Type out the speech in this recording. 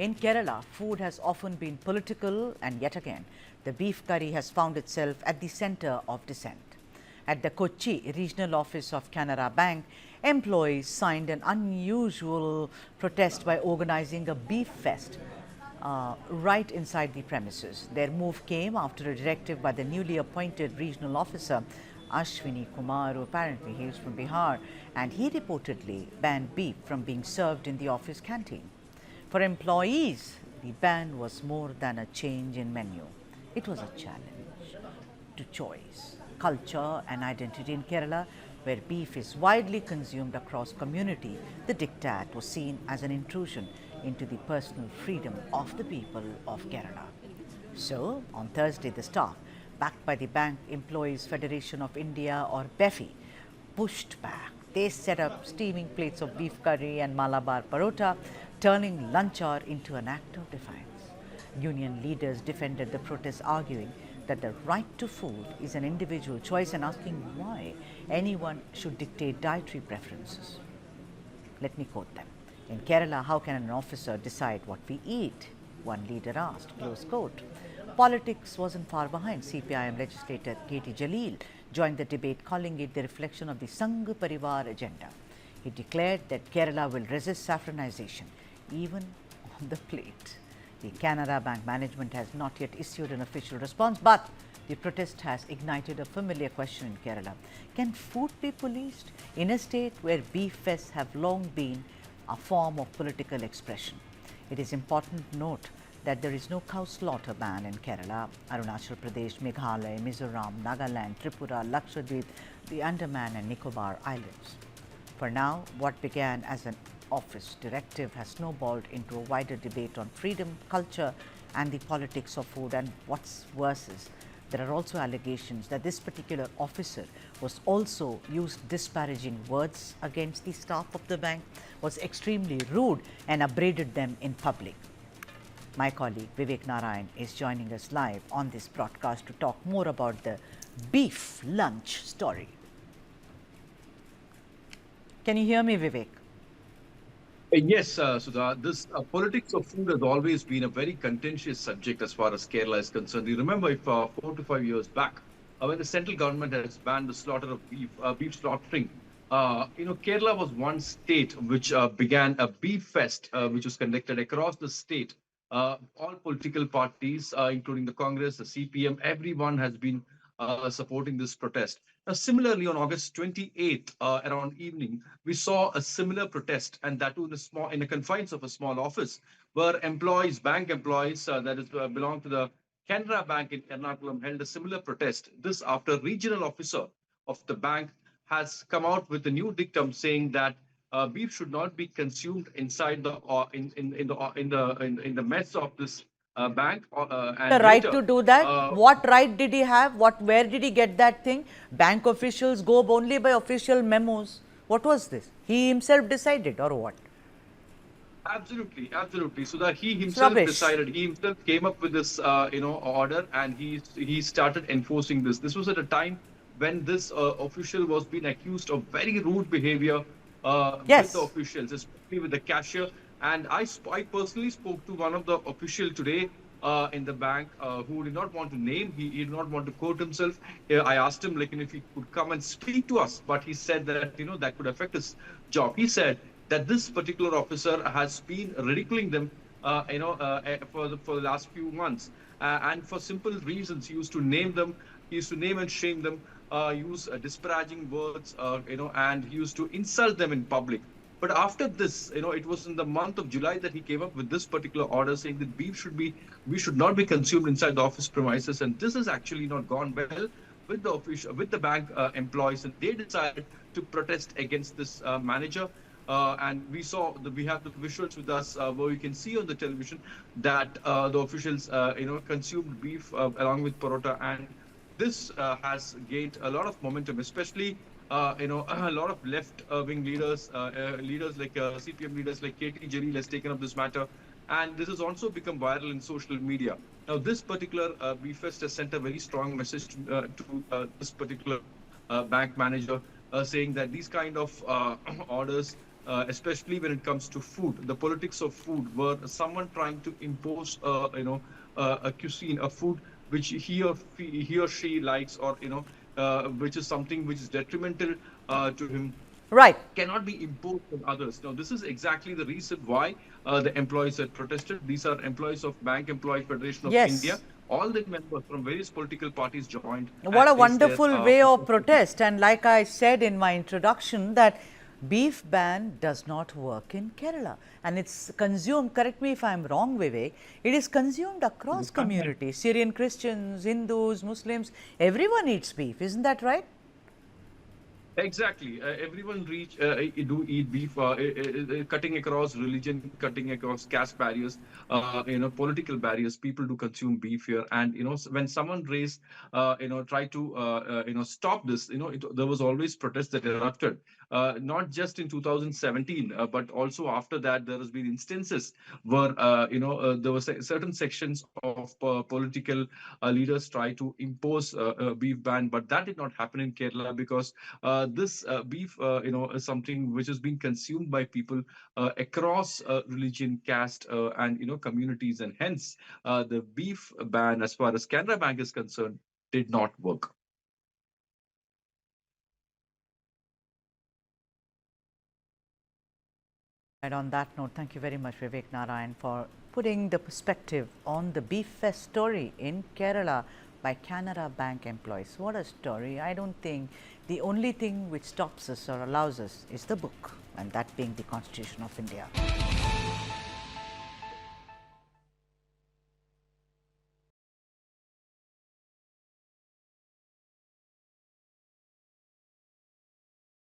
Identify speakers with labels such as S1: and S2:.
S1: In Kerala, food has often been political, and yet again, the beef curry has found itself at the center of dissent. At the Kochi regional office of Canara Bank, employees signed an unusual protest by organizing a beef fest right inside the premises. Their move came after a directive by the newly appointed regional officer, Ashwini Kumar, who apparently hails from Bihar, and he reportedly banned beef from being served in the office canteen. For employees, the ban was more than a change in menu. It was a challenge to choice, culture and identity. In Kerala, where beef is widely consumed across community, the diktat was seen as an intrusion into the personal freedom of the people of Kerala. So, on Thursday, the staff, backed by the Bank Employees Federation of India or BEFI, pushed back. They set up steaming plates of beef curry and Malabar parota, turning lunch hour into an act of defiance. Union leaders defended the protest, arguing that the right to food is an individual choice and asking why anyone should dictate dietary preferences. Let me quote them. In Kerala, how can an officer decide what we eat? One leader asked, close quote. Politics wasn't far behind. CPIM legislator K.T. Jalil joined the debate, calling it the reflection of the Sangh Parivar agenda. He declared that Kerala will resist saffronization, even on the plate. The Canara Bank management has not yet issued an official response, but the protest has ignited a familiar question in Kerala. Can food be policed in a state where beef fests have long been a form of political expression? It is important to note that there is no cow slaughter ban in Kerala, Arunachal Pradesh, Meghalaya, Mizoram, Nagaland, Tripura, Lakshadweep, the Andaman and Nicobar Islands. For now, what began as an office directive has snowballed into a wider debate on freedom, culture and the politics of food. And what's worse is, there are also allegations that this particular officer was also used disparaging words against the staff of the bank, was extremely rude and upbraided them in public. My colleague Vivek Narayan is joining us live on this broadcast to talk more about the beef lunch story. Can you hear me, Vivek?
S2: Yes, Sudha, this politics of food has always been a very contentious subject as far as Kerala is concerned. You remember if 4 to 5 years back, when the central government has banned the slaughter of beef slaughtering, Kerala was one state which began a beef fest, which was conducted across the state. All political parties, including the Congress, the CPM, everyone has been supporting this protest. Now, similarly, on August 28th, around evening, we saw a similar protest, and that too in the confines of a small office, where employees, bank employees that belong to the Canara Bank in Ernakulam, held a similar protest. This after regional officer of the bank has come out with a new dictum saying that beef should not be consumed inside the in the mess of this bank.
S1: The right to do that? What right did he have? Where did he get that thing? Bank officials go only by official memos. What was this? He himself decided, or what?
S2: Absolutely, absolutely. So that he himself decided, he himself came up with this, order, and he started enforcing this. This was at a time when this official was being accused of very rude behavior with the officials, especially with the cashier. And I personally spoke to one of the officials today in the bank who did not want to name, he did not want to quote himself. I asked him if he could come and speak to us, but he said that, that could affect his job. He said that this particular officer has been ridiculing them, for the last few months. And for simple reasons, he used to name them, he used to name and shame them, use disparaging words, and he used to insult them in public. But after this, it was in the month of July that he came up with this particular order saying that beef should not be consumed inside the office premises. And this has actually not gone well with the bank employees, and they decided to protest against this manager. And we have the visuals with us where you can see on the television that the officials, consumed beef along with parota, and this has gained a lot of momentum, especially a lot of left-wing leaders like CPM leaders like K.T. Jalil has taken up this matter, and this has also become viral in social media. Now, this particular beef fest has sent a very strong message to this particular bank manager, saying that these kind of orders especially when it comes to food. The politics of food, where someone trying to impose, a cuisine, a food which he or she likes, or which is something which is detrimental to him,
S1: Right.
S2: cannot be imposed on others. Now, this is exactly the reason why the employees had protested. These are employees of Bank Employee Federation of India.
S1: Yes.
S2: All the members from various political parties joined
S1: What
S2: and
S1: a
S2: placed their
S1: wonderful way of
S2: protest.
S1: protest. And like I said in my introduction, that beef ban does not work in Kerala. And it's consumed, correct me if I'm wrong, Vivek, it is consumed across communities. Syrian Christians, Hindus, Muslims, everyone eats beef. Isn't that right?
S2: Exactly. Everyone do eat beef, cutting across religion, cutting across caste barriers, political barriers. People do consume beef here, and when someone try to, stop this, there was always protest that erupted. Not just in 2017, but also after that, there has been instances where, there were certain sections of political leaders try to impose a beef ban, but that did not happen in Kerala because this beef, is something which has been consumed by people across religion, caste, and communities, and hence the beef ban, as far as Canara Bank is concerned, did not work.
S1: And on that note, thank you very much, Vivek Narayan, for putting the perspective on the beef fest story in Kerala by Canara Bank employees. What a story. I don't think the only thing which stops us or allows us is the book, and that being the Constitution of India.